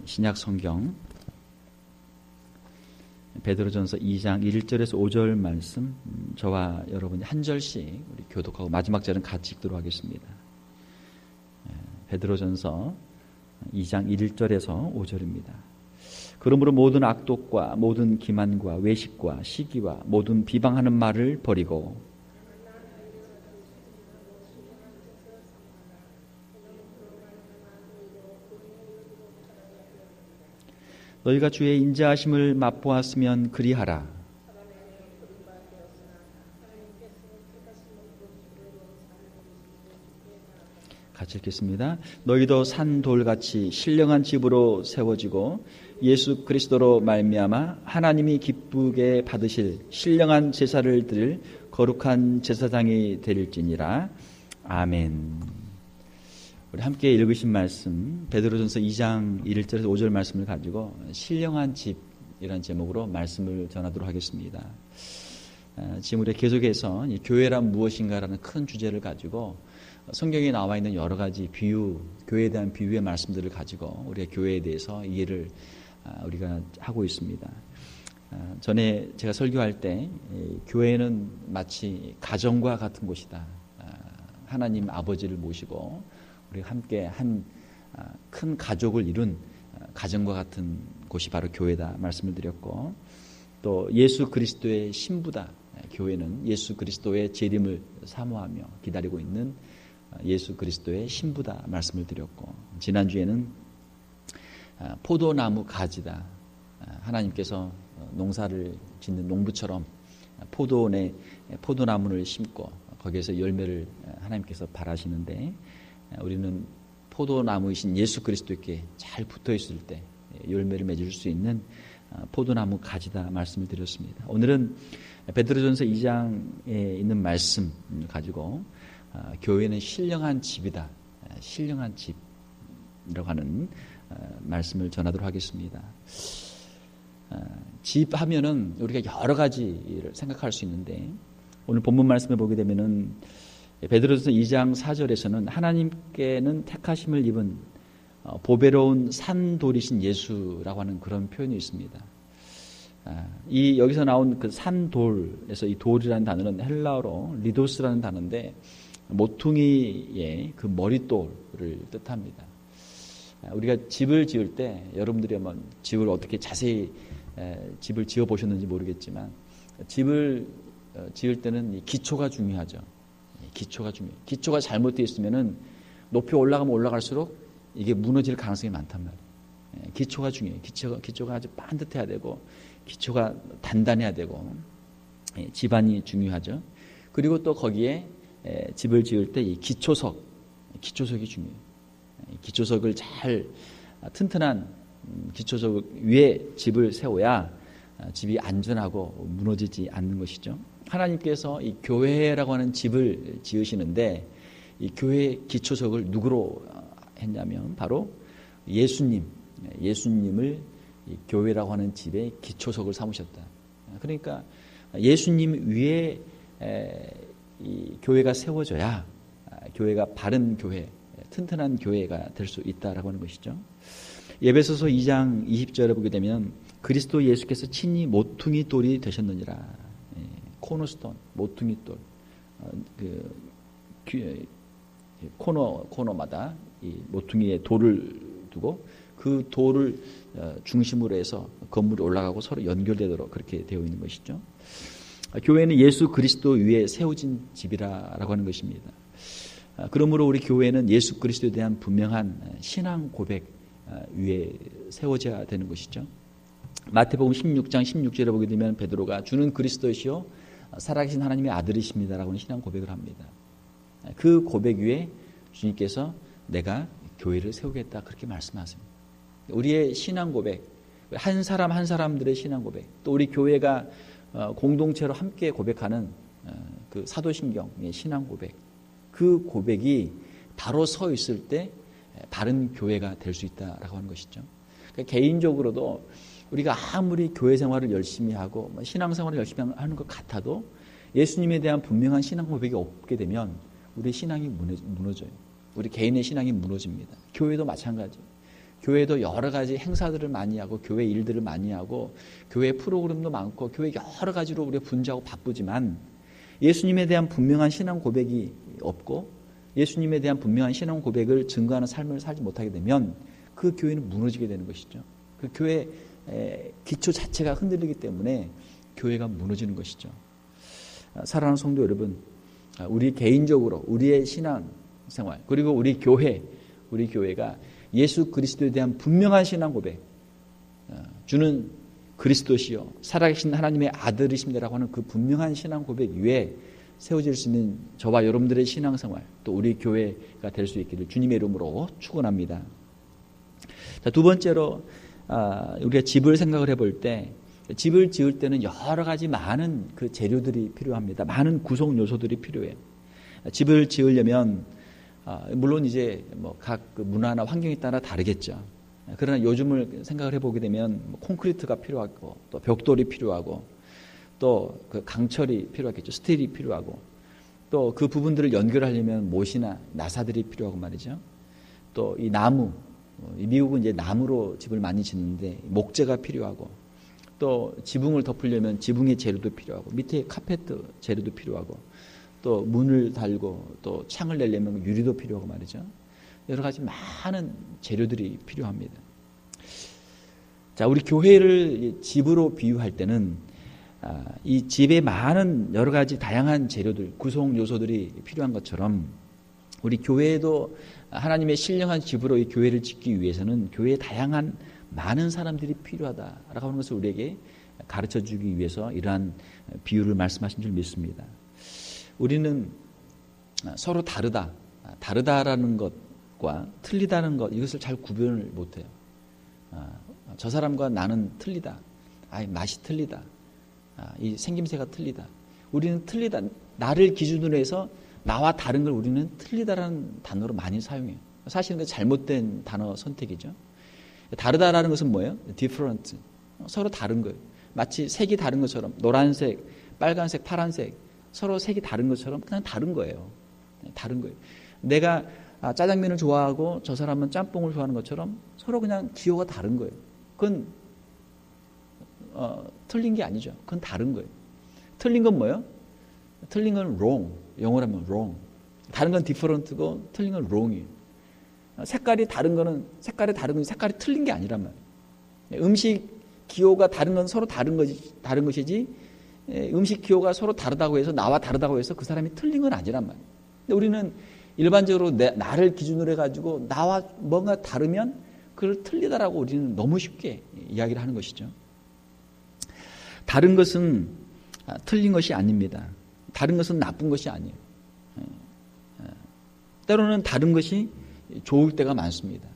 신약 성경 베드로전서 2장 1절에서 5절 말씀, 저와 여러분이 한 절씩 우리 교독하고 마지막 절은 같이 읽도록 하겠습니다. 베드로전서 2장 1절에서 5절입니다. 그러므로 모든 악독과 모든 기만과 외식과 시기와 모든 비방하는 말을 버리고 너희가 주의 인자하심을 맛보았으면 그리하라. 같이 읽겠습니다. 너희도 산돌같이 신령한 집으로 세워지고 예수 그리스도로 말미암아 하나님이 기쁘게 받으실 신령한 제사를 드릴 거룩한 제사장이 될지니라. 아멘. 우리 함께 읽으신 말씀 베드로전서 2장 1절에서 5절 말씀을 가지고 신령한 집이라는 제목으로 말씀을 전하도록 하겠습니다. 지금 우리가 계속해서 교회란 무엇인가라는 큰 주제를 가지고 성경에 나와 있는 여러 가지 비유, 교회에 대한 비유의 말씀들을 가지고 우리가 교회에 대해서 이해를 우리가 하고 있습니다. 전에 제가 설교할 때 교회는 마치 가정과 같은 곳이다. 하나님 아버지를 모시고 우리가 함께 한 큰 가족을 이룬 가정과 같은 곳이 바로 교회다 말씀을 드렸고, 또 예수 그리스도의 신부다. 교회는 예수 그리스도의 재림을 사모하며 기다리고 있는 예수 그리스도의 신부다 말씀을 드렸고, 지난주에는 포도나무 가지다. 하나님께서 농사를 짓는 농부처럼 포도원에 포도나무를 심고 거기에서 열매를 하나님께서 바라시는데, 우리는 포도나무이신 예수 그리스도께 잘 붙어 있을 때 열매를 맺을 수 있는 포도나무 가지다 말씀을 드렸습니다. 오늘은 베드로전서 2장에 있는 말씀 가지고 교회는 신령한 집이다. 신령한 집이라고 하는 말씀을 전하도록 하겠습니다. 집 하면은 우리가 여러 가지를 생각할 수 있는데, 오늘 본문 말씀을 보게 되면은 베드로전서 2장 4절에서는 하나님께는 택하심을 입은 보배로운 산돌이신 예수라고 하는 그런 표현이 있습니다. 이 여기서 나온 그 산돌에서 이 돌이라는 단어는 헬라어로 리도스라는 단어인데 모퉁이의 그 머릿돌을 뜻합니다. 우리가 집을 지을 때 여러분들이 한번 집을 어떻게 자세히 집을 지어 보셨는지 모르겠지만, 집을 지을 때는 이 기초가 중요하죠. 기초가 중요해요. 기초가 잘못되어 있으면은 높이 올라가면 올라갈수록 이게 무너질 가능성이 많단 말이에요. 기초가 중요해요. 기초가 아주 반듯해야 되고, 기초가 단단해야 되고, 집안이 중요하죠. 그리고 또 거기에 집을 지을 때 이 기초석이 중요해요. 기초석을 잘 튼튼한 기초석 위에 집을 세워야 집이 안전하고 무너지지 않는 것이죠. 하나님께서 이 교회라고 하는 집을 지으시는데, 이 교회의 기초석을 누구로 했냐면 바로 예수님을 이 교회라고 하는 집의 기초석을 삼으셨다. 그러니까 예수님 위에 이 교회가 세워져야 교회가 바른 교회, 튼튼한 교회가 될 수 있다라고 하는 것이죠. 에베소서 2장 20절에 보게 되면 그리스도 예수께서 친히 모퉁이 돌이 되셨느니라. 코너스톤, 모퉁이 돌, 코너마다 이 모퉁이에 돌을 두고 그 돌을 중심으로 해서 건물이 올라가고 서로 연결되도록 그렇게 되어 있는 것이죠. 교회는 예수 그리스도 위에 세워진 집이라고 하는 것입니다. 그러므로 우리 교회는 예수 그리스도에 대한 분명한 신앙 고백 위에 세워져야 되는 것이죠. 마태복음 16장 16절에 보게 되면 베드로가 주는 그리스도시요 살아계신 하나님의 아들이십니다라고 하는 신앙 고백을 합니다. 그 고백 위에 주님께서 내가 교회를 세우겠다 그렇게 말씀하십니다. 우리의 신앙 고백, 한 사람 한 사람들의 신앙 고백, 또 우리 교회가 공동체로 함께 고백하는 그 사도신경의 신앙 고백, 그 고백이 바로 서 있을 때 바른 교회가 될 수 있다라고 하는 것이죠. 그러니까 개인적으로도 우리가 아무리 교회 생활을 열심히 하고 신앙 생활을 열심히 하는 것 같아도 예수님에 대한 분명한 신앙 고백이 없게 되면 우리의 신앙이 무너져요. 우리 개인의 신앙이 무너집니다. 교회도 마찬가지예요. 교회도 여러 가지 행사들을 많이 하고 교회 일들을 많이 하고 교회 프로그램도 많고 교회 여러 가지로 우리가 분주하고 바쁘지만 예수님에 대한 분명한 신앙 고백이 없고 예수님에 대한 분명한 신앙 고백을 증거하는 삶을 살지 못하게 되면 그 교회는 무너지게 되는 것이죠. 그 교회 기초 자체가 흔들리기 때문에 교회가 무너지는 것이죠. 사랑하는 성도 여러분, 우리 개인적으로 우리의 신앙 생활 그리고 우리 교회가 예수 그리스도에 대한 분명한 신앙 고백, 주는 그리스도시요 살아계신 하나님의 아들이십니다라고 하는 그 분명한 신앙 고백 위에 세워질 수 있는 저와 여러분들의 신앙 생활, 또 우리 교회가 될 수 있기를 주님의 이름으로 축원합니다. 자, 두 번째로 우리가 집을 생각을 해볼 때 집을 지을 때는 여러 가지 많은 그 재료들이 필요합니다. 많은 구성 요소들이 필요해요. 집을 지으려면 물론 이제 뭐 각 문화나 환경에 따라 다르겠죠. 그러나 요즘을 생각을 해보게 되면 콘크리트가 필요하고 또 벽돌이 필요하고 또 그 강철이 필요하겠죠. 스틸이 필요하고 또 그 부분들을 연결하려면 못이나 나사들이 필요하고 말이죠. 또 이 나무, 미국은 이제 나무로 집을 많이 짓는데 목재가 필요하고 또 지붕을 덮으려면 지붕의 재료도 필요하고 밑에 카페트 재료도 필요하고 또 문을 달고 또 창을 내려면 유리도 필요하고 말이죠. 여러 가지 많은 재료들이 필요합니다. 자, 우리 교회를 집으로 비유할 때는 이 집에 많은 여러 가지 다양한 재료들, 구성 요소들이 필요한 것처럼 우리 교회도 하나님의 신령한 집으로 이 교회를 짓기 위해서는 교회에 다양한 많은 사람들이 필요하다라고 하는 것을 우리에게 가르쳐주기 위해서 이러한 비유를 말씀하신 줄 믿습니다. 우리는 서로 다르다라는 것과 틀리다는 것, 이것을 잘 구별을 못해요. 저 사람과 나는 틀리다. 맛이 틀리다. 이 생김새가 틀리다. 우리는 틀리다. 나를 기준으로 해서 나와 다른 걸 우리는 틀리다라는 단어로 많이 사용해요. 사실은 그 잘못된 단어 선택이죠. 다르다라는 것은 뭐예요? different. 서로 다른 거예요. 마치 색이 다른 것처럼 노란색, 빨간색, 파란색 서로 색이 다른 것처럼 그냥 다른 거예요. 다른 거예요. 내가 짜장면을 좋아하고 저 사람은 짬뽕을 좋아하는 것처럼 서로 그냥 기호가 다른 거예요. 그건 틀린 게 아니죠. 그건 다른 거예요. 틀린 건 뭐예요? 틀린 건 wrong. 영어로 하면 wrong. 다른 건 different고 틀린 건 wrong이에요. 색깔이 다른 건 색깔이 틀린 게 아니란 말이에요. 음식 기호가 다른 건 서로 다른 것이지 음식 기호가 서로 다르다고 해서 나와 다르다고 해서 그 사람이 틀린 건 아니란 말이에요. 근데 우리는 일반적으로 나를 기준으로 해가지고 나와 뭔가 다르면 그걸 틀리다라고 우리는 너무 쉽게 이야기를 하는 것이죠. 다른 것은 틀린 것이 아닙니다. 다른 것은 나쁜 것이 아니에요. 때로는 다른 것이 좋을 때가 많습니다.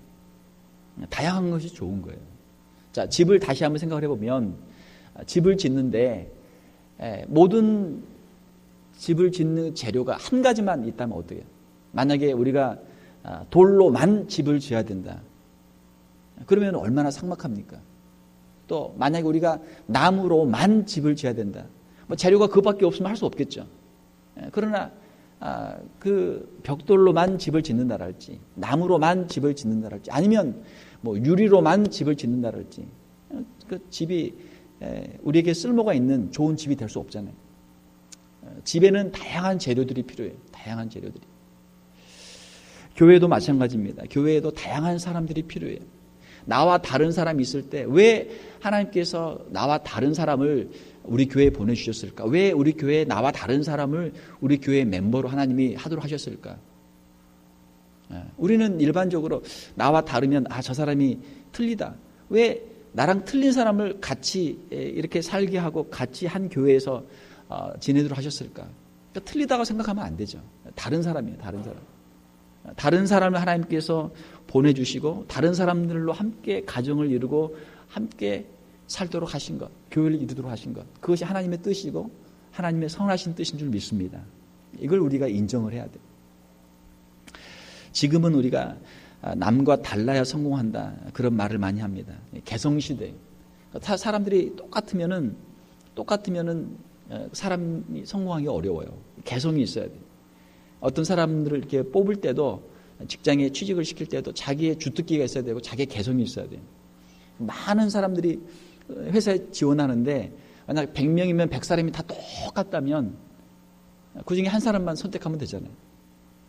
다양한 것이 좋은 거예요. 자, 집을 다시 한번 생각을 해보면 집을 짓는데 모든 집을 짓는 재료가 한 가지만 있다면 어떻게 해요? 만약에 우리가 돌로만 집을 지어야 된다. 그러면 얼마나 삭막합니까? 또 만약에 우리가 나무로만 집을 지어야 된다. 뭐 재료가 그것밖에 없으면 할 수 없겠죠. 그러나 그 벽돌로만 집을 짓는다랄지 나무로만 집을 짓는다랄지 아니면 뭐 유리로만 집을 짓는다랄지 그 집이 우리에게 쓸모가 있는 좋은 집이 될 수 없잖아요. 집에는 다양한 재료들이 필요해요. 다양한 재료들이. 교회도 마찬가지입니다. 교회에도 다양한 사람들이 필요해요. 나와 다른 사람이 있을 때 왜 하나님께서 나와 다른 사람을 우리 교회에 보내주셨을까? 왜 우리 교회에 나와 다른 사람을 우리 교회 멤버로 하나님이 하도록 하셨을까? 우리는 일반적으로 나와 다르면 저 사람이 틀리다. 왜 나랑 틀린 사람을 같이 이렇게 살게 하고 같이 한 교회에서 지내도록 하셨을까? 그러니까 틀리다고 생각하면 안 되죠. 다른 사람이에요. 다른 사람. 다른 사람을 하나님께서 보내주시고 다른 사람들로 함께 가정을 이루고 함께 살도록 하신 것, 교회를 이루도록 하신 것, 그것이 하나님의 뜻이고 하나님의 선하신 뜻인 줄 믿습니다. 이걸 우리가 인정을 해야 돼요. 지금은 우리가 남과 달라야 성공한다 그런 말을 많이 합니다. 개성시대. 사람들이 똑같으면은 사람이 성공하기 어려워요. 개성이 있어야 돼요. 어떤 사람들을 이렇게 뽑을 때도 직장에 취직을 시킬 때도 자기의 주특기가 있어야 되고 자기의 개성이 있어야 돼요. 많은 사람들이 회사에 지원하는데 만약 100명이면 100사람이 다 똑같다면 그 중에 한 사람만 선택하면 되잖아요.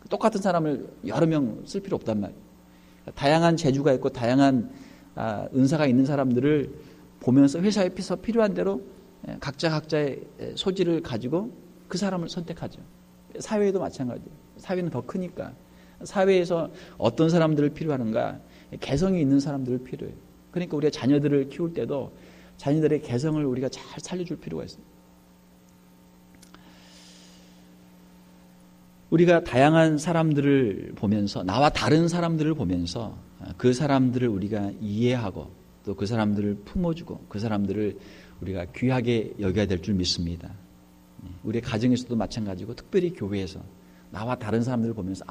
똑같은 사람을 여러 명 쓸 필요 없단 말이에요. 다양한 재주가 있고 다양한 은사가 있는 사람들을 보면서 회사에서 필요한 대로 각자의 소질을 가지고 그 사람을 선택하죠. 사회에도 마찬가지예요. 사회는 더 크니까 사회에서 어떤 사람들을 필요하는가, 개성이 있는 사람들을 필요해요. 그러니까 우리가 자녀들을 키울 때도 자녀들의 개성을 우리가 잘 살려줄 필요가 있어요. 우리가 다양한 사람들을 보면서, 나와 다른 사람들을 보면서 그 사람들을 우리가 이해하고 또 그 사람들을 품어주고 그 사람들을 우리가 귀하게 여겨야 될 줄 믿습니다. 우리 가정에서도 마찬가지고 특별히 교회에서 나와 다른 사람들을 보면서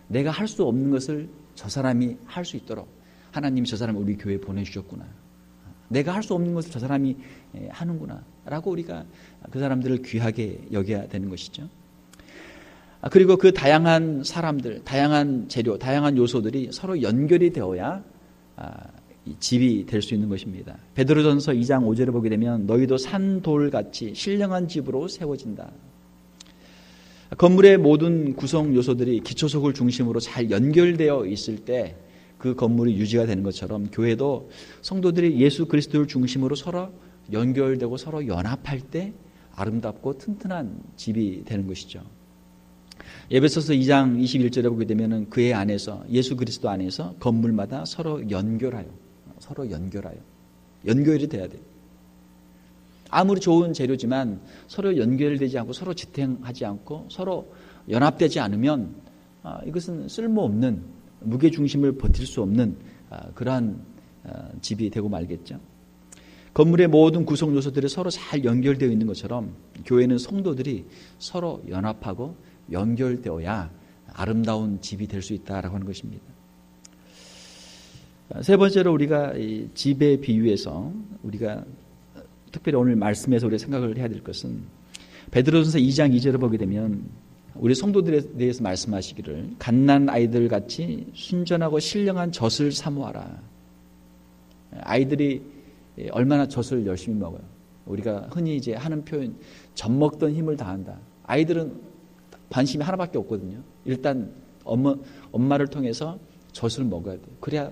내가 할 수 없는 것을 저 사람이 할 수 있도록 하나님이 저 사람을 우리 교회에 보내주셨구나. 내가 할 수 없는 것을 저 사람이 하는구나 라고 우리가 그 사람들을 귀하게 여겨야 되는 것이죠. 그리고 그 다양한 사람들, 다양한 재료, 다양한 요소들이 서로 연결이 되어야 집이 될 수 있는 것입니다. 베드로전서 2장 5절에 보게 되면 너희도 산돌같이 신령한 집으로 세워진다. 건물의 모든 구성 요소들이 기초석을 중심으로 잘 연결되어 있을 때 그 건물이 유지가 되는 것처럼 교회도 성도들이 예수 그리스도를 중심으로 서로 연결되고 서로 연합할 때 아름답고 튼튼한 집이 되는 것이죠. 에베소서 2장 21절에 보게 되면 그의 안에서, 예수 그리스도 안에서 건물마다 서로 연결이 돼야 돼요. 아무리 좋은 재료지만 서로 연결되지 않고 서로 지탱하지 않고 서로 연합되지 않으면 이것은 쓸모없는, 무게중심을 버틸 수 없는 그러한 집이 되고 말겠죠. 건물의 모든 구성 요소들이 서로 잘 연결되어 있는 것처럼 교회는 성도들이 서로 연합하고 연결되어야 아름다운 집이 될 수 있다라고 하는 것입니다. 세 번째로 우리가 이 집에 비유해서 우리가 특별히 오늘 말씀에서 우리가 생각을 해야 될 것은 베드로전서 2장 2절을 보게 되면 우리 성도들에 대해서 말씀하시기를 갓난 아이들 같이 순전하고 신령한 젖을 사모하라. 아이들이 얼마나 젖을 열심히 먹어요. 우리가 흔히 이제 하는 표현, 젖 먹던 힘을 다한다. 아이들은 관심이 하나밖에 없거든요. 일단 엄마를 통해서 젖을 먹어야 돼요. 그래야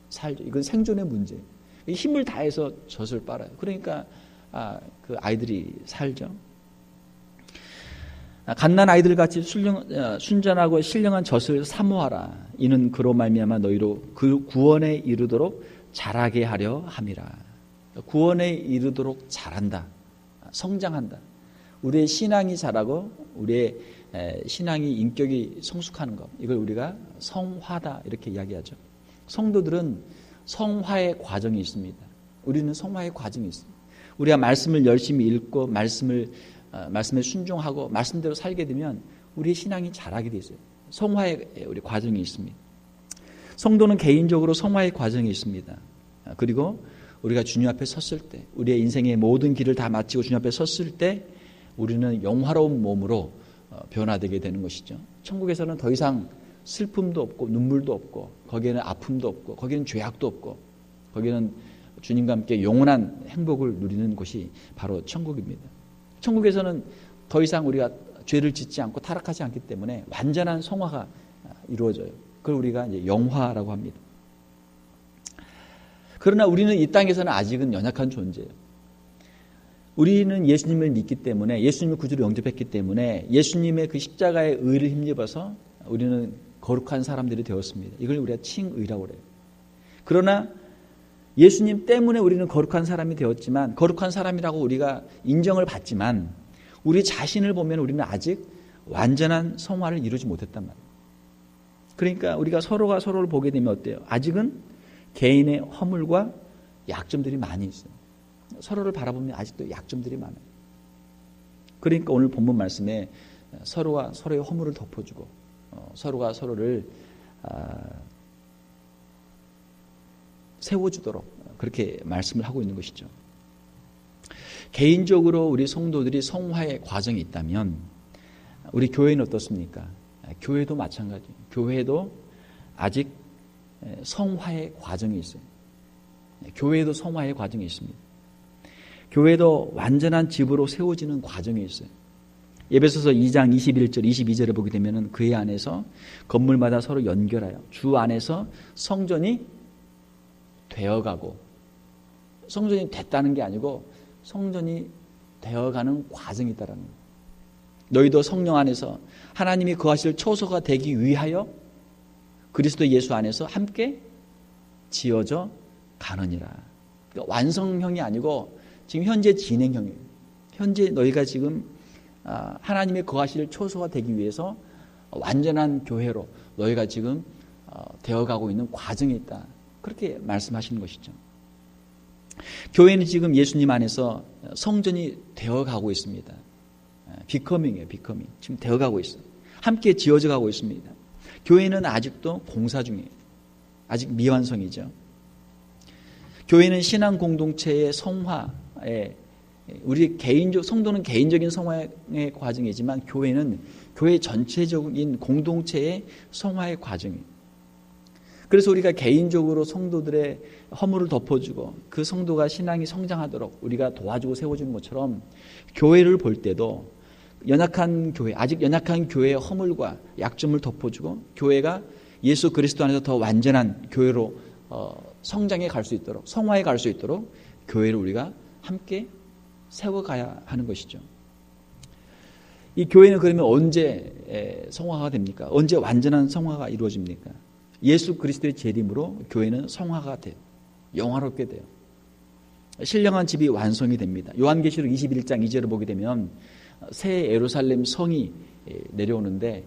살죠. 이건 생존의 문제예요. 힘을 다해서 젖을 빨아요. 그러니까 그 아이들이 살죠. 갓난 아이들 같이 순전하고 신령한 젖을 사모하라. 이는 그로 말미암아 너희로 그 구원에 이르도록 자라게 하려 함이라. 구원에 이르도록 자란다. 성장한다. 우리의 신앙이 자라고 우리의 신앙이 인격이 성숙하는 것, 이걸 우리가 성화다 이렇게 이야기하죠. 성도들은 성화의 과정이 있습니다. 우리는 성화의 과정이 있습니다. 우리가 말씀을 열심히 읽고 말씀에 순종하고 말씀대로 살게 되면 우리의 신앙이 자라게 돼 있어요. 성화의 우리 과정이 있습니다. 성도는 개인적으로 성화의 과정이 있습니다. 그리고 우리가 주님 앞에 섰을 때, 우리의 인생의 모든 길을 다 마치고 주님 앞에 섰을 때 우리는 영화로운 몸으로 변화되게 되는 것이죠. 천국에서는 더 이상 슬픔도 없고 눈물도 없고 거기에는 아픔도 없고 거기에는 죄악도 없고 거기에는 주님과 함께 영원한 행복을 누리는 곳이 바로 천국입니다. 천국에서는 더 이상 우리가 죄를 짓지 않고 타락하지 않기 때문에 완전한 성화가 이루어져요. 그걸 우리가 이제 영화라고 합니다. 그러나 우리는 이 땅에서는 아직은 연약한 존재예요. 우리는 예수님을 믿기 때문에, 예수님을 구주로 영접했기 때문에 예수님의 그 십자가의 의를 힘입어서 우리는 거룩한 사람들이 되었습니다. 이걸 우리가 칭의라고 그래요. 그러나 예수님 때문에 우리는 거룩한 사람이 되었지만, 거룩한 사람이라고 우리가 인정을 받지만 우리 자신을 보면 우리는 아직 완전한 성화를 이루지 못했단 말이에요. 그러니까 우리가 서로가 서로를 보게 되면 어때요? 아직은 개인의 허물과 약점들이 많이 있어요. 서로를 바라보면 아직도 약점들이 많아요. 그러니까 오늘 본문 말씀에 서로와 서로의 허물을 덮어주고 서로가 서로를 세워주도록 그렇게 말씀을 하고 있는 것이죠. 개인적으로 우리 성도들이 성화의 과정이 있다면 우리 교회는 어떻습니까? 교회도 마찬가지예요. 교회도 아직 성화의 과정이 있어요. 교회도 성화의 과정이 있습니다. 교회도 완전한 집으로 세워지는 과정이 있어요. 에베소서 2장 21절 22절에 보게 되면 그의 안에서 건물마다 서로 연결하여 주 안에서 성전이 되어가고, 성전이 됐다는 게 아니고 성전이 되어가는 과정이 있다는 거예요. 너희도 성령 안에서 하나님이 거하실 초소가 되기 위하여 그리스도 예수 안에서 함께 지어져 가느니라. 그러니까 완성형이 아니고 지금 현재 진행형이에요. 현재 너희가 지금 하나님의 거하실 초소가 되기 위해서 완전한 교회로 너희가 지금 되어가고 있는 과정에 있다. 그렇게 말씀하시는 것이죠. 교회는 지금 예수님 안에서 성전이 되어가고 있습니다. 비커밍이에요. 비커밍. 지금 되어가고 있어요. 함께 지어져 가고 있습니다. 교회는 아직도 공사 중이에요. 아직 미완성이죠. 교회는 신앙 공동체의 성화에, 우리 성도는 개인적인 성화의 과정이지만 교회는 교회 전체적인 공동체의 성화의 과정이에요. 그래서 우리가 개인적으로 성도들의 허물을 덮어주고 그 성도가 신앙이 성장하도록 우리가 도와주고 세워주는 것처럼 교회를 볼 때도 연약한 교회, 아직 연약한 교회의 허물과 약점을 덮어주고 교회가 예수 그리스도 안에서 더 완전한 교회로 성장해 갈 수 있도록, 성화해 갈 수 있도록 교회를 우리가 함께 세워가야 하는 것이죠. 이 교회는 그러면 언제 성화가 됩니까? 언제 완전한 성화가 이루어집니까? 예수 그리스도의 재림으로 교회는 성화가 돼요. 영화롭게 돼요. 신령한 집이 완성이 됩니다. 요한계시록 21장 2절을 보게 되면 새 예루살렘 성이 내려오는데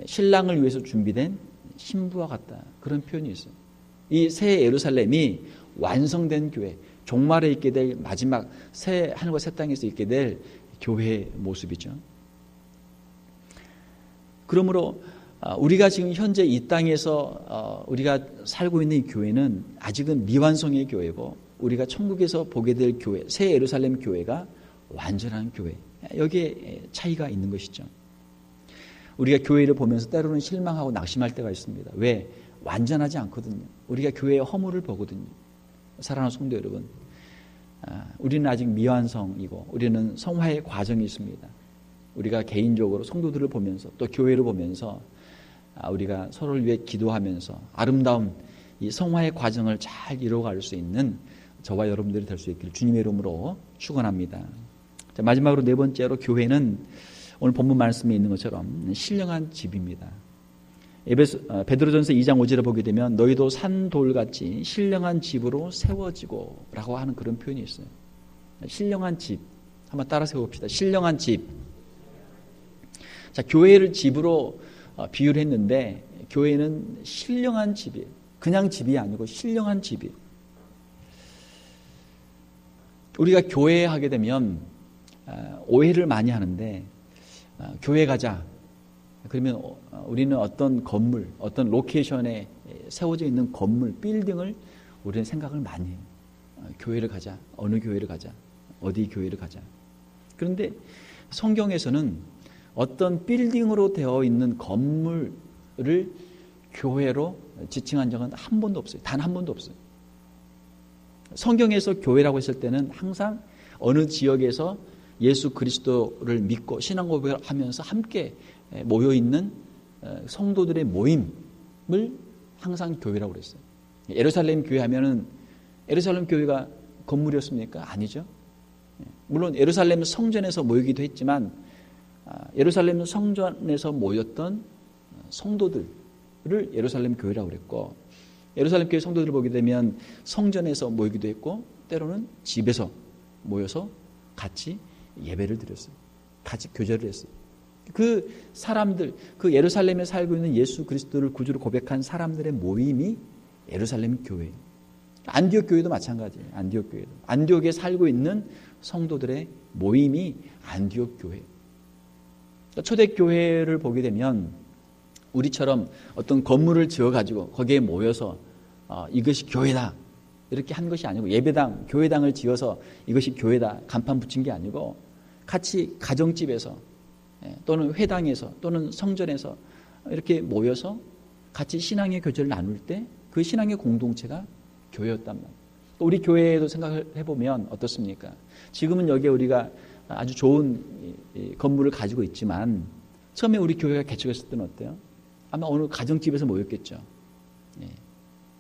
신랑을 위해서 준비된 신부와 같다. 그런 표현이 있어요. 이 새 예루살렘이 완성된 교회, 종말에 있게 될 마지막 새 하늘과 새 땅에서 있게 될 교회의 모습이죠. 그러므로 우리가 지금 현재 이 땅에서 우리가 살고 있는 이 교회는 아직은 미완성의 교회고 우리가 천국에서 보게 될 교회, 새 예루살렘 교회가 완전한 교회. 여기에 차이가 있는 것이죠. 우리가 교회를 보면서 때로는 실망하고 낙심할 때가 있습니다. 왜? 완전하지 않거든요. 우리가 교회의 허물을 보거든요. 사랑하는 성도 여러분, 우리는 아직 미완성이고 우리는 성화의 과정이 있습니다. 우리가 개인적으로 성도들을 보면서 또 교회를 보면서 우리가 서로를 위해 기도하면서 아름다운 이 성화의 과정을 잘 이루어갈 수 있는 저와 여러분들이 될 수 있기를 주님의 이름으로 축원합니다. 자, 마지막으로 네 번째로 교회는 오늘 본문 말씀에 있는 것처럼 신령한 집입니다. 베드로전서 2장 5절에 보게 되면 너희도 산돌같이 신령한 집으로 세워지고 라고 하는 그런 표현이 있어요. 신령한 집, 한번 따라 세워봅시다. 신령한 집. 자, 교회를 집으로 비유를 했는데 교회는 신령한 집이에요. 그냥 집이 아니고 신령한 집이에요. 우리가 교회에 하게 되면 오해를 많이 하는데 교회 가자. 그러면 우리는 어떤 건물, 어떤 로케이션에 세워져 있는 건물, 빌딩을 우리는 생각을 많이 해요. 교회를 가자. 어느 교회를 가자. 어디 교회를 가자. 그런데 성경에서는 어떤 빌딩으로 되어 있는 건물을 교회로 지칭한 적은 한 번도 없어요. 단 한 번도 없어요. 성경에서 교회라고 했을 때는 항상 어느 지역에서 예수 그리스도를 믿고 신앙 고백을 하면서 함께 모여있는 성도들의 모임을 항상 교회라고 그랬어요. 예루살렘 교회 하면은 예루살렘 교회가 건물이었습니까? 아니죠. 물론 예루살렘 성전에서 모이기도 했지만 예루살렘 성전에서 모였던 성도들을 예루살렘 교회라고 그랬고 예루살렘 교회 성도들을 보게 되면 성전에서 모이기도 했고 때로는 집에서 모여서 같이 예배를 드렸어요. 같이 교제를 했어요. 그 사람들, 그 예루살렘에 살고 있는 예수 그리스도를 구주로 고백한 사람들의 모임이 예루살렘 교회예요. 안디옥 교회도 마찬가지예요. 안디옥 교회도. 안디옥에 살고 있는 성도들의 모임이 안디옥 교회. 초대교회를 보게 되면 우리처럼 어떤 건물을 지어가지고 거기에 모여서 이것이 교회다 이렇게 한 것이 아니고 예배당, 교회당을 지어서 이것이 교회다 간판 붙인 게 아니고 같이 가정집에서 또는 회당에서 또는 성전에서 이렇게 모여서 같이 신앙의 교제를 나눌 때 그 신앙의 공동체가 교회였단 말이에요. 우리 교회에도 생각을 해보면 어떻습니까? 지금은 여기에 우리가 아주 좋은 건물을 가지고 있지만 처음에 우리 교회가 개척했을 때는 어때요? 아마 어느 가정집에서 모였겠죠.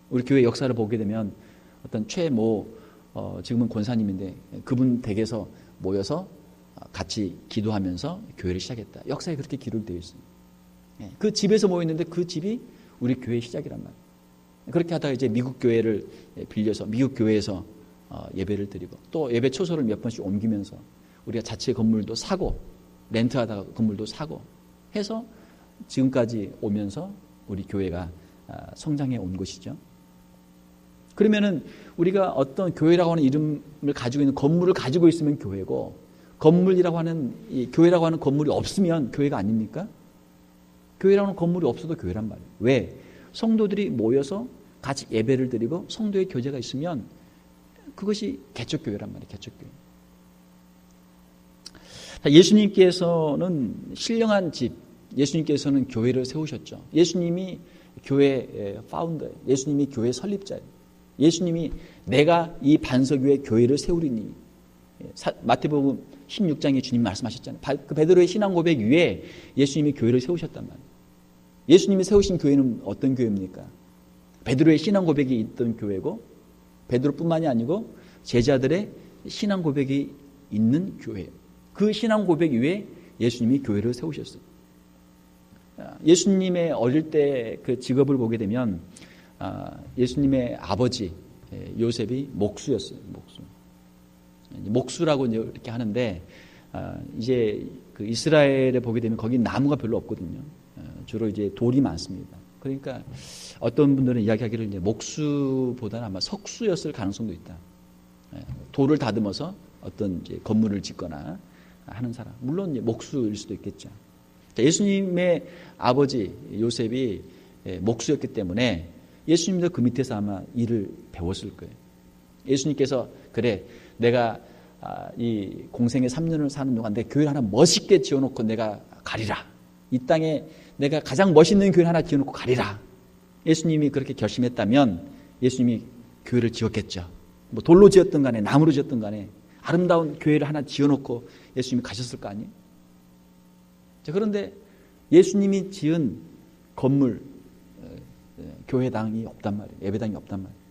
우리 교회 역사를 보게 되면 어떤 최모 지금은 권사님인데 그분 댁에서 모여서 같이 기도하면서 교회를 시작했다. 역사에 그렇게 기록되어 있습니다. 그 집에서 모였는데 그 집이 우리 교회의 시작이란 말이에요. 그렇게 하다가 이제 미국 교회를 빌려서 미국 교회에서 예배를 드리고 또 예배 초소를 몇 번씩 옮기면서 우리가 자체 건물도 사고 렌트하다가 건물도 사고 해서 지금까지 오면서 우리 교회가 성장해 온 것이죠. 그러면은 우리가 어떤 교회라고 하는 이름을 가지고 있는 건물을 가지고 있으면 교회고 건물이라고 하는 이 교회라고 하는 건물이 없으면 교회가 아닙니까? 교회라고 하는 건물이 없어도 교회란 말이에요. 왜? 성도들이 모여서 같이 예배를 드리고 성도의 교제가 있으면 그것이 개척교회란 말이에요. 개척교회. 예수님께서는 신령한 집, 예수님께서는 교회를 세우셨죠. 예수님이 교회 파운더예요. 예수님이 교회 설립자예요. 예수님이 내가 이 반석 위에 교회를 세우리니 마태복음 16장에 주님 말씀하셨잖아요. 그 베드로의 신앙 고백 위에 예수님이 교회를 세우셨단 말이에요. 예수님이 세우신 교회는 어떤 교회입니까? 베드로의 신앙 고백이 있던 교회고 베드로뿐만이 아니고 제자들의 신앙 고백이 있는 교회예요. 그 신앙 고백 위에 예수님이 교회를 세우셨어요. 예수님의 어릴 때 그 직업을 보게 되면 예수님의 아버지 요셉이 목수였어요. 목수라고 이렇게 하는데 이제 그 이스라엘에 보게 되면 거기 나무가 별로 없거든요. 주로 이제 돌이 많습니다. 그러니까 어떤 분들은 이야기하기를 이제 목수보다는 아마 석수였을 가능성도 있다. 돌을 다듬어서 어떤 이제 건물을 짓거나 하는 사람. 물론 이제 목수일 수도 있겠죠. 예수님의 아버지 요셉이 목수였기 때문에 예수님도 그 밑에서 아마 일을 배웠을 거예요. 예수님께서 그래 내가 이 공생의 3년을 사는 동안 내 교회를 하나 멋있게 지어놓고 내가 가리라. 이 땅에 내가 가장 멋있는 교회를 하나 지어놓고 가리라. 예수님이 그렇게 결심했다면 예수님이 교회를 지었겠죠. 뭐 돌로 지었든 간에 나무로 지었든 간에 아름다운 교회를 하나 지어놓고 예수님이 가셨을 거 아니에요. 자, 그런데 예수님이 지은 건물 교회당이 없단 말이에요. 예배당이 없단 말이에요.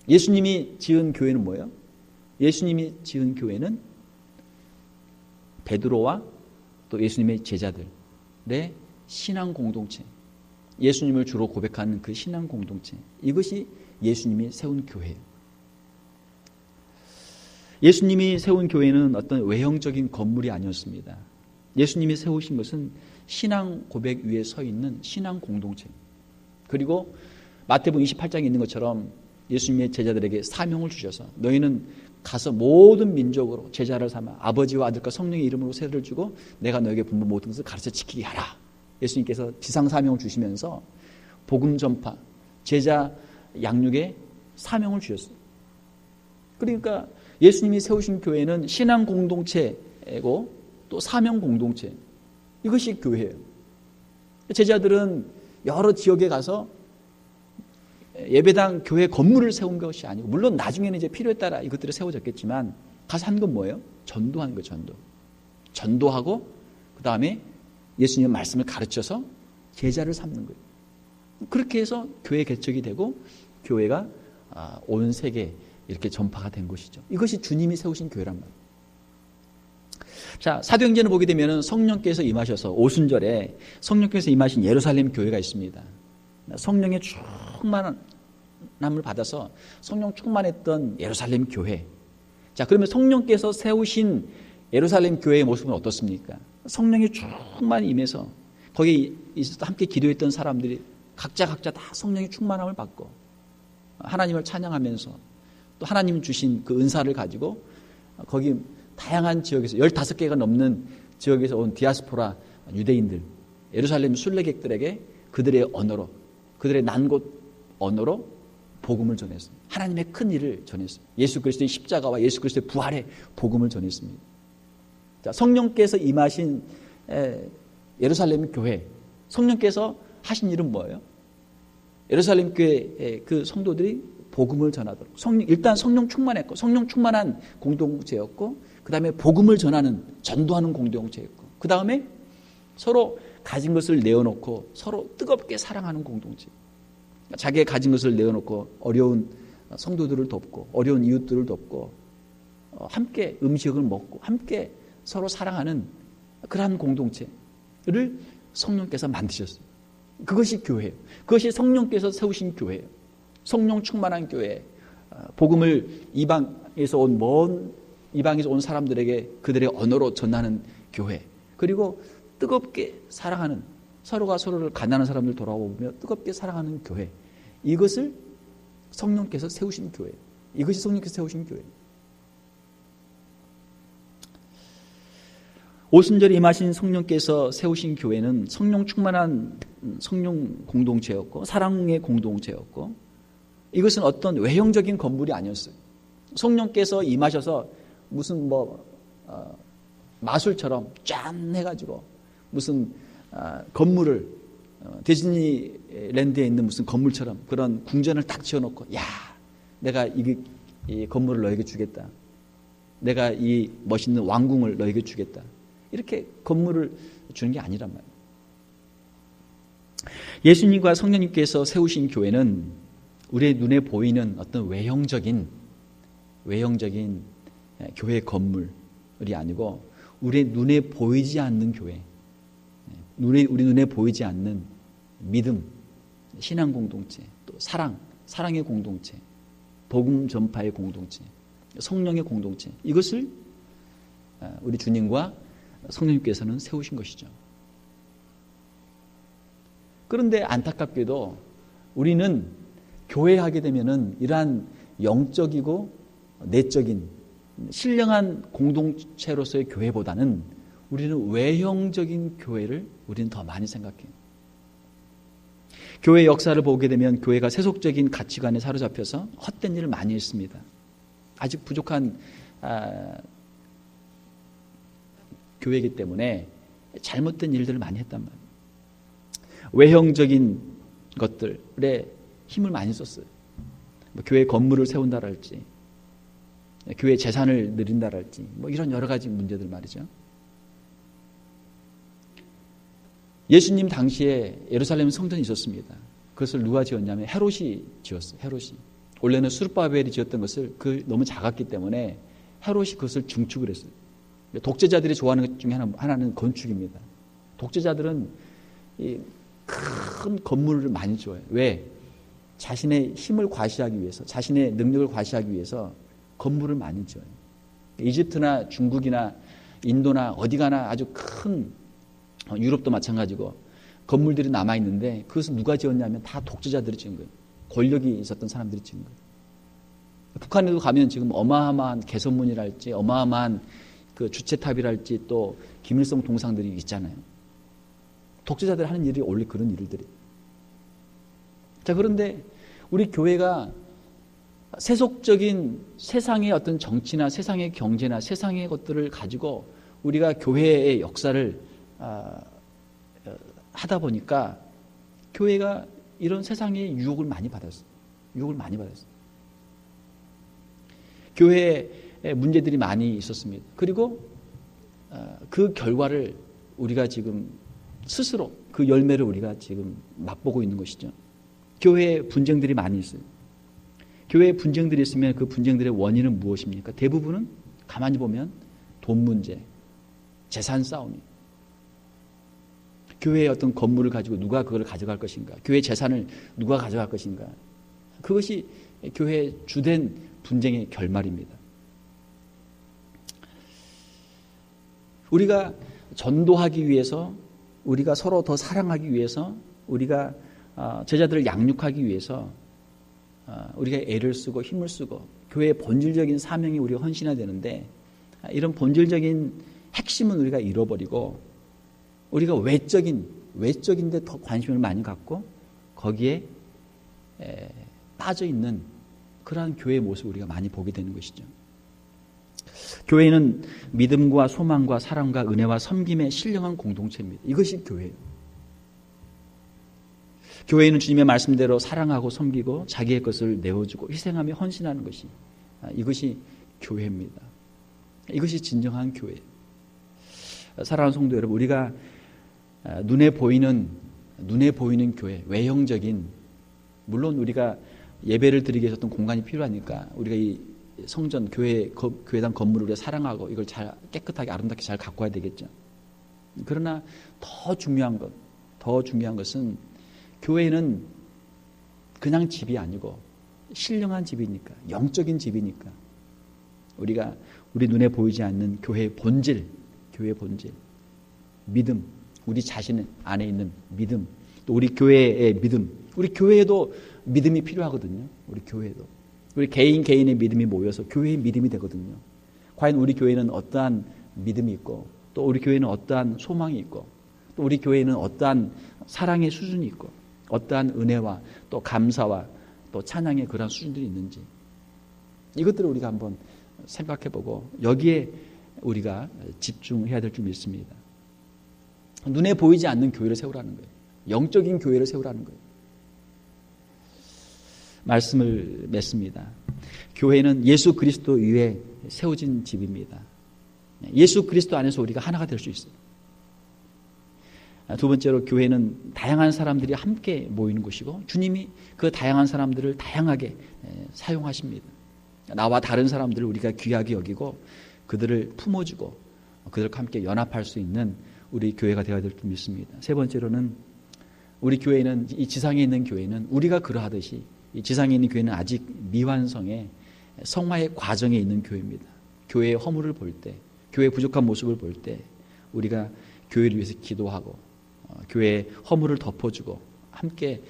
예수님이 지은 교회는 뭐예요? 예수님이 지은 교회는 베드로와 또 예수님의 제자들의 신앙 공동체, 예수님을 주로 고백하는 그 신앙 공동체, 이것이 예수님이 세운 교회예요. 예수님이 세운 교회는 어떤 외형적인 건물이 아니었습니다. 예수님이 세우신 것은 신앙 고백 위에 서 있는 신앙 공동체. 그리고 마태복음 28장에 있는 것처럼 예수님의 제자들에게 사명을 주셔서 너희는 가서 모든 민족으로 제자를 삼아 아버지와 아들과 성령의 이름으로 세례를 주고 내가 너에게 분부 모든 것을 가르쳐 지키게 하라. 예수님께서 지상 사명을 주시면서 복음 전파, 제자 양육의 사명을 주셨어요. 그러니까 예수님이 세우신 교회는 신앙 공동체이고 또 사명 공동체, 이것이 교회예요. 제자들은 여러 지역에 가서 예배당 교회 건물을 세운 것이 아니고, 물론 나중에는 이제 필요에 따라 이것들이 세워졌겠지만 가서 한 건 뭐예요? 전도하는 거예요. 전도하고 그 다음에 예수님의 말씀을 가르쳐서 제자를 삼는 거예요. 그렇게 해서 교회 개척이 되고 교회가 온 세계 이렇게 전파가 된 것이죠. 이것이 주님이 세우신 교회란 말이에요. 자, 사도행전을 보게 되면 성령께서 임하셔서 오순절에 성령께서 임하신 예루살렘 교회가 있습니다. 성령의 충만함을 받아서 성령 충만했던 예루살렘 교회. 자, 그러면 성령께서 세우신 예루살렘 교회의 모습은 어떻습니까? 성령이 충만히 임해서 거기 있어서 함께 기도했던 사람들이 각자 다 성령의 충만함을 받고 하나님을 찬양하면서 또 하나님 주신 그 은사를 가지고 거기 다양한 지역에서 15개가 넘는 지역에서 온 디아스포라 유대인들, 예루살렘 순례객들에게 그들의 언어로, 그들의 난곳 언어로 복음을 전했습니다. 하나님의 큰 일을 전했습니다. 예수 그리스도의 십자가와 예수 그리스도의 부활의 복음을 전했습니다. 자, 성령께서 임하신 예루살렘 교회, 성령께서 하신 일은 뭐예요? 예루살렘 교회의 그 성도들이 복음을 전하도록 일단 성령 충만했고 성령 충만한 공동체였고 그 다음에 복음을 전도하는 공동체였고 그 다음에 서로 가진 것을 내어놓고 서로 뜨겁게 사랑하는 공동체. 자기의 가진 것을 내어놓고 어려운 성도들을 돕고 어려운 이웃들을 돕고 함께 음식을 먹고 함께 서로 사랑하는 그러한 공동체를 성령께서 만드셨어요. 그것이 교회예요. 그것이 성령께서 세우신 교회예요. 성령 충만한 교회. 복음을 이방에서 온 사람들에게 그들의 언어로 전하는 교회. 그리고 뜨겁게 사랑하는 서로가 서로를 가난한 사람들 돌아보며 뜨겁게 사랑하는 교회. 이것을 성령께서 세우신 교회. 이것이 성령께서 세우신 교회. 오순절에 임하신 성령께서 세우신 교회는 성령 충만한 성령 공동체였고 사랑의 공동체였고 이것은 어떤 외형적인 건물이 아니었어요. 성령께서 임하셔서 무슨 마술처럼 짠 해가지고 무슨 건물을 디즈니랜드에 있는 무슨 건물처럼 그런 궁전을 딱 지어놓고 야 내가 이 건물을 너에게 주겠다. 내가 이 멋있는 왕궁을 너에게 주겠다. 이렇게 건물을 주는 게 아니란 말이에요. 예수님과 성령님께서 세우신 교회는 우리의 눈에 보이는 어떤 외형적인 교회 건물이 아니고 우리의 눈에 보이지 않는 교회, 우리 눈에 보이지 않는 믿음, 신앙 공동체, 또 사랑의 공동체, 복음 전파의 공동체, 성령의 공동체, 이것을 우리 주님과 성령님께서는 세우신 것이죠. 그런데 안타깝게도 우리는 교회하게 되면은 이러한 영적이고 내적인 신령한 공동체로서의 교회보다는 우리는 외형적인 교회를 우리는 더 많이 생각해요. 교회 역사를 보게 되면 교회가 세속적인 가치관에 사로잡혀서 헛된 일을 많이 했습니다. 아직 부족한 교회이기 때문에 잘못된 일들을 많이 했단 말이에요. 외형적인 것들에 힘을 많이 썼어요. 교회 건물을 세운다랄지 교회 재산을 늘린다랄지 이런 여러 가지 문제들 말이죠. 예수님 당시에 예루살렘 성전이 있었습니다. 그것을 누가 지었냐면 헤롯이 지었어요. 헤롯이. 원래는 스룹바벨이 지었던 것을 너무 작았기 때문에 헤롯이 그것을 중축을 했어요. 독재자들이 좋아하는 것 중에 하나는 건축입니다. 독재자들은 이 큰 건물을 많이 지어요. 왜? 자신의 힘을 과시하기 위해서, 자신의 능력을 과시하기 위해서 건물을 많이 지어요. 이집트나 중국이나 인도나 어디 가나 아주 큰 유럽도 마찬가지고 건물들이 남아있는데 그것을 누가 지었냐면 다 독재자들이 지은 거예요. 권력이 있었던 사람들이 지은 거예요. 북한에도 가면 지금 어마어마한 개선문이랄지 어마어마한 그 주체탑이랄지 또 김일성 동상들이 있잖아요. 독재자들 하는 일이 원래 그런 일들이. 자, 그런데 우리 교회가 세속적인 세상의 어떤 정치나 세상의 경제나 세상의 것들을 가지고 우리가 교회의 역사를 하다 보니까 교회가 이런 세상의 유혹을 많이 받았어요. 교회에 문제들이 많이 있었습니다. 그리고 그 결과를 우리가 지금 스스로 그 열매를 우리가 지금 맛보고 있는 것이죠. 교회에 분쟁들이 많이 있어요. 교회에 분쟁들이 있으면 그 분쟁들의 원인은 무엇입니까? 대부분은 가만히 보면 돈 문제, 재산 싸움이에요. 교회의 어떤 건물을 가지고 누가 그걸 가져갈 것인가? 교회 재산을 누가 가져갈 것인가? 그것이 교회의 주된 분쟁의 결말입니다. 우리가 전도하기 위해서, 우리가 서로 더 사랑하기 위해서, 우리가 제자들을 양육하기 위해서 우리가 애를 쓰고 힘을 쓰고 교회의 본질적인 사명이 우리가 헌신해야 되는데 이런 본질적인 핵심은 우리가 잃어버리고 우리가 외적인데 더 관심을 많이 갖고 거기에 빠져 있는 그러한 교회의 모습을 우리가 많이 보게 되는 것이죠. 교회는 믿음과 소망과 사랑과 은혜와 섬김의 신령한 공동체입니다. 이것이 교회예요. 교회는 주님의 말씀대로 사랑하고 섬기고 자기의 것을 내어주고 희생하며 헌신하는 것이, 이것이 교회입니다. 이것이 진정한 교회. 사랑하는 성도 여러분, 우리가 눈에 보이는 교회, 외형적인, 물론 우리가 예배를 드리기 위해서 어떤 공간이 필요하니까 우리가 이 성전, 교회당 건물을 우리가 사랑하고 이걸 잘 깨끗하게 아름답게 잘 가꿔야 되겠죠. 그러나 더 중요한 것은 교회는 그냥 집이 아니고 신령한 집이니까, 영적인 집이니까 우리 눈에 보이지 않는 교회의 본질, 믿음, 우리 자신 안에 있는 믿음, 또 우리 교회의 믿음, 우리 교회에도 믿음이 필요하거든요. 우리 개인의 믿음이 모여서 교회의 믿음이 되거든요. 과연 우리 교회는 어떠한 믿음이 있고, 또 우리 교회는 어떠한 소망이 있고, 또 우리 교회는 어떠한 사랑의 수준이 있고, 어떠한 은혜와 또 감사와 또 찬양의 그런 수준들이 있는지, 이것들을 우리가 한번 생각해보고 여기에 우리가 집중해야 될 줄 믿습니다. 눈에 보이지 않는 교회를 세우라는 거예요. 영적인 교회를 세우라는 거예요. 말씀을 맺습니다. 교회는 예수 그리스도 위에 세워진 집입니다. 예수 그리스도 안에서 우리가 하나가 될 수 있어요. 두 번째로, 교회는 다양한 사람들이 함께 모이는 곳이고 주님이 그 다양한 사람들을 다양하게 사용하십니다. 나와 다른 사람들을 우리가 귀하게 여기고 그들을 품어주고 그들과 함께 연합할 수 있는 우리 교회가 되어야 될 줄 믿습니다. 세 번째로는, 우리 교회는, 이 지상에 있는 교회는 우리가 그러하듯이 이 지상에 있는 교회는 아직 미완성의 성화의 과정에 있는 교회입니다. 교회의 허물을 볼 때, 교회의 부족한 모습을 볼 때 우리가 교회를 위해서 기도하고 교회의 허물을 덮어주고 함께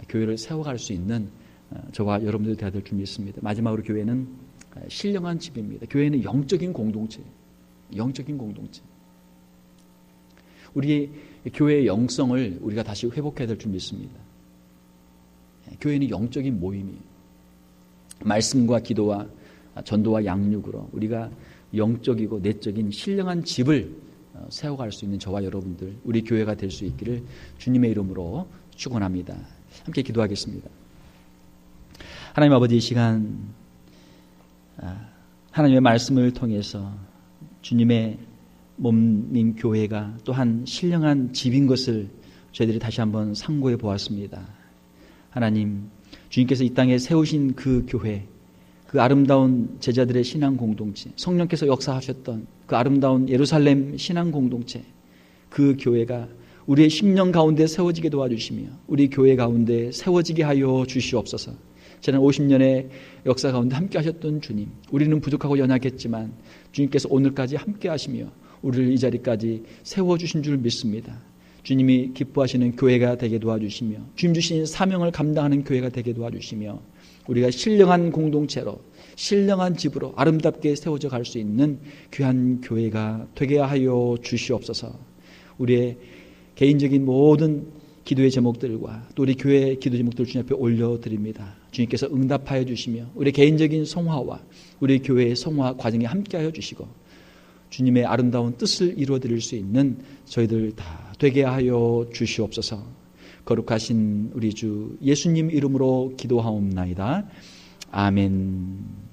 교회를 세워갈 수 있는 저와 여러분들 되어야 될 줄 믿습니다. 마지막으로, 교회는 신령한 집입니다. 교회는 영적인 공동체. 우리 교회의 영성을 우리가 다시 회복해야 될 줄 믿습니다. 교회는 영적인 모임이에요. 말씀과 기도와 전도와 양육으로 우리가 영적이고 내적인 신령한 집을 세워갈 수 있는 저와 여러분들, 우리 교회가 될 수 있기를 주님의 이름으로 축원합니다. 함께 기도하겠습니다. 하나님 아버지, 이 시간 하나님의 말씀을 통해서 주님의 몸인 교회가 또한 신령한 집인 것을 저희들이 다시 한번 상고해 보았습니다. 하나님, 주님께서 이 땅에 세우신 그 교회, 그 아름다운 제자들의 신앙 공동체, 성령께서 역사하셨던 그 아름다운 예루살렘 신앙 공동체, 그 교회가 우리의 심령 가운데 세워지게 도와주시며 우리 교회 가운데 세워지게 하여 주시옵소서. 지난 50년의 역사 가운데 함께 하셨던 주님, 우리는 부족하고 연약했지만 주님께서 오늘까지 함께 하시며 우리를 이 자리까지 세워주신 줄 믿습니다. 주님이 기뻐하시는 교회가 되게 도와주시며 주님 주신 사명을 감당하는 교회가 되게 도와주시며 우리가 신령한 공동체로, 신령한 집으로 아름답게 세워져 갈 수 있는 귀한 교회가 되게 하여 주시옵소서. 우리의 개인적인 모든 기도의 제목들과 또 우리 교회의 기도 제목들을 주님 앞에 올려드립니다. 주님께서 응답하여 주시며 우리 개인적인 성화와 우리 교회의 성화 과정에 함께하여 주시고 주님의 아름다운 뜻을 이루어드릴 수 있는 저희들 다 되게 하여 주시옵소서. 거룩하신 우리 주 예수님 이름으로 기도하옵나이다. 아멘.